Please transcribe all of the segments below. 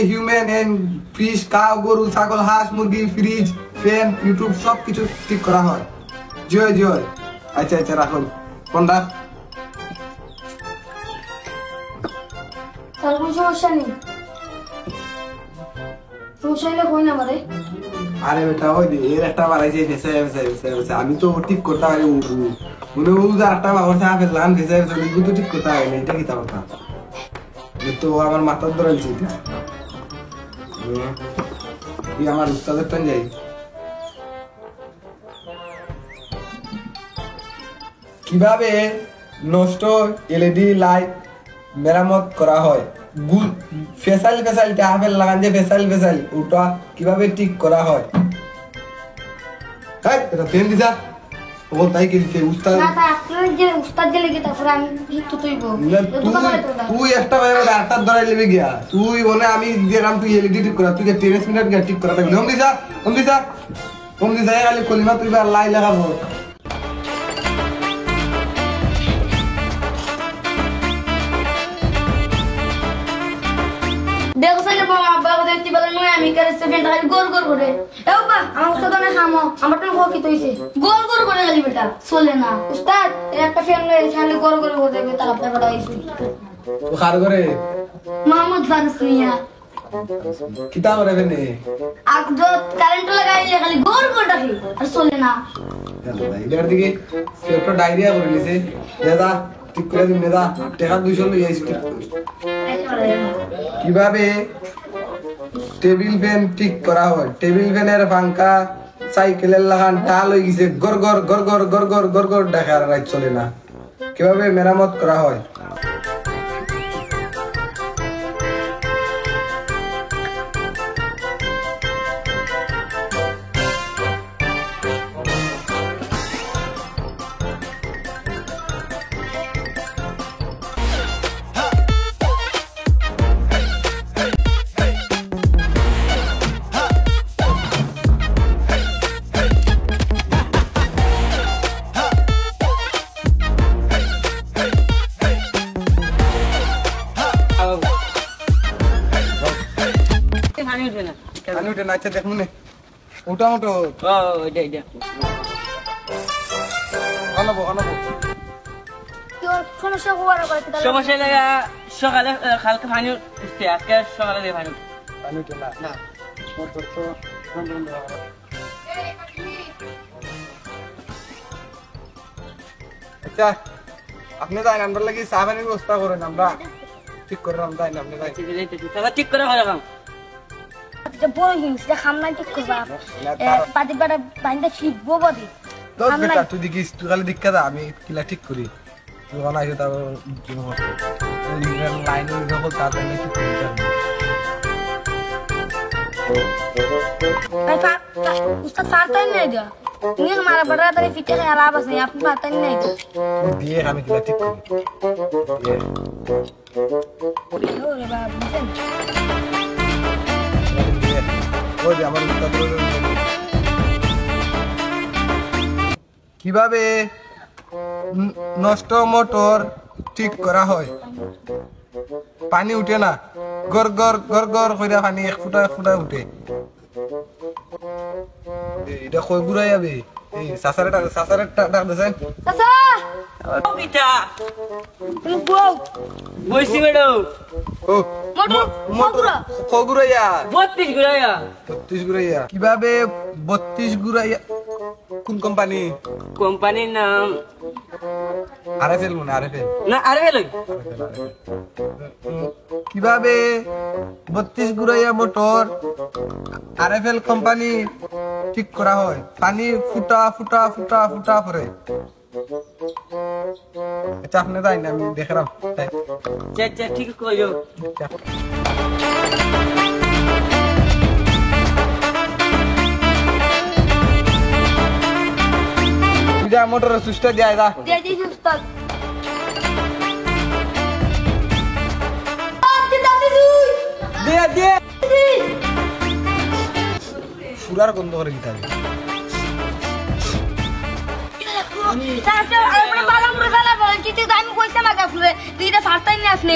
Human and fish, cow, গরু, ছাগল, হাঁস, মুরগি, ফ্রিজ, ফ্যান, ইউটিউব সব কিছু ঠিক করা হয়। জয় জয়। আচ্ছা আচ্ছা রাখুন কোনটা। সমস্যা নেই, সমস্যা হলে কই না আমারে। আরে বেটা ওই এর একটা বাড়াইছে ফেসে আমি তো ঠিক করতে পারি মনে ও যার একটা বাবার চা ফেললাম ফেসে তো ঠিক করতে পারি না, এটা কি কথা তো আমার মাথার ধরেছি এটা কি আমার উস্তাদের টান যাই। কিভাবে নষ্ট এলইডি লাইট মেরামত করা হয়? ফেসাইল টাফেল লাগান যে ফেসাইল ওটা কিভাবে ঠিক করা হয়? তাই এটা ফেন দিছা ও তাই কি উস্তাদ না তা আপনার যে উস্তাদ গেলে কি তারপরে আমি তো তুইব তুই একটা ভাবে আটটা ধরাই নেবে গিয়া তুই বলে আমি দিলাম তুই এলইডি ঠিক করা তুই 30 মিনিট গিয়া ঠিক করা থাকবি কম দিছা খালি কলিমা তুই আর লাই লাগাবো। দেখো সালে বাবা আব্বা ওদের তি বলে নয় আমি করে সেভেন টাকা গোল করে এ বাবা আমার উস্তাদ না খামো আমার তো কি তইছে গোল করে গেলি বেটা চলে না উস্তাদ একটা ফ্যান লয়ে খালি গোল করে দেবে তার আপনি বড় হইছে ও কার করে মোহাম্মদ ফারুক মিয়া কিতা করে ফেনে আগ जो কারেন্ট লাগাইলে খালি গোল ডাকি আর চলে না এটার দিকে সে একটা ডায়রিয়া করে নিছে দাদা ঠিক করে দিন দাদা টাকা 200 লই আইছি। কিভাবে টেবিল ফ্যান ঠিক করা হয়? টেবিল ফ্যানের পাঙ্খা সাইকেলের লাগান টাল হয়ে গেছে গড় দেখার রাইট চলে না, কিভাবে মেরামত করা হয়? আচ্ছা দেখুন ওটা মোটো সমস্যা লাগা সকালে কালকে পানি উঠছে আজকে সকালে দিয়ে পানি উঠে না আচ্ছা আপনি যাই আমরা লাগি চা পানির ব্যবস্থা করেন আমরা ঠিক করে তাই না আপনি ঠিক করে হয় বড় হিংস খামনা ঠিক করবা পাতি বাড়া বাইন্দা ফিটবো বদি তোর বেটা তুই দেখিস তুই খালি দেখা দা আমি কিলা ঠিক করি তুই বানাইছো তারপর লাইন যখন তাড়াতাড়ি ঠিক করে উস্তাদ পারতেন না এটা তুমি মারা বড় তারে ফিটে খেলা লাভ আছে আপনি পারতেন না এটা দিয়ে আমি কিলা ঠিক করি ওরে বাবা বুঝেন ওই যে আমার উস্তাদ কিভাবে নষ্ট মোটর ঠিক করা হয়? পানি উঠে না গড় কইরা পানি এক ফুটা উঠে এটা কই ঘুরাই যাবে এই সাসারে ডাক দেন চাচা পিতা তুমি বউ বইছি ম্যাডাম ও মোটর ঘুরাইয়া 32 ঘুরাইয়া কিভাবে 32 ঘুরাইয়া? কোন কোম্পানির নাম? আরএফএল মনে আরএফএল কিভাবে 32 ঘুরাইয়া মোটর আরএফএল কোম্পানি ঠিক করা হয়? পানি ফুটা পরে আচ্ছা আপনি যাই না আমি দেখলাম ঠিক কইও মোটর সুস্থ যায় দা উস্তাদ দিয়ে সুরার গন্ধ করে দিতে হবে তারপরে বালা মুড়ে ফেলা বলছি তুই আমি কইতাম আগে ফুলে তুই এটা ছাড়তাই না আপনি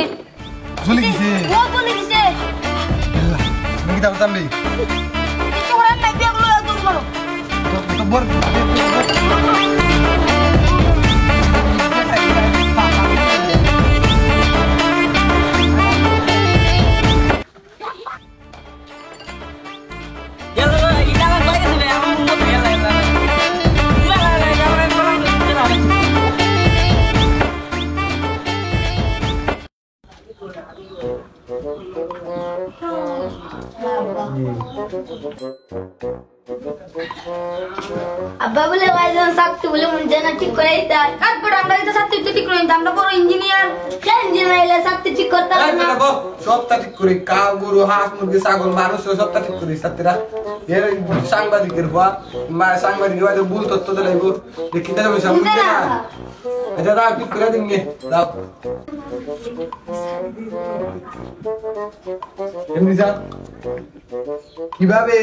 বলে গেছে ও বলে গেছে কিতা করতাম রে তোরা নাই বেগুলো দূর করো তো বর আব্বা বলে ভাইজান সাকতে বলে মন জানা ঠিক করে দিতা কাটবো আমরা তো সাকতে ঠিক করে দিতাম আমরা বড় ইঞ্জিনিয়ার কেন ইঞ্জিনিয়ার সাকতে ঠিক করতে এই বেটা সবটা ঠিক করে কাউ গরু হাঁস মুরগি ছাগল মানুষ সবটা ঠিক করে সাথীরা এর সাংবাদিকের হওয়া মা সাংবাদিক হওয়া ভুল তথ্য দিলাইব দেখি তা আমি সামনে না এটা দাও ঠিক করে দিন নে দাও এমনি যা কিভাবে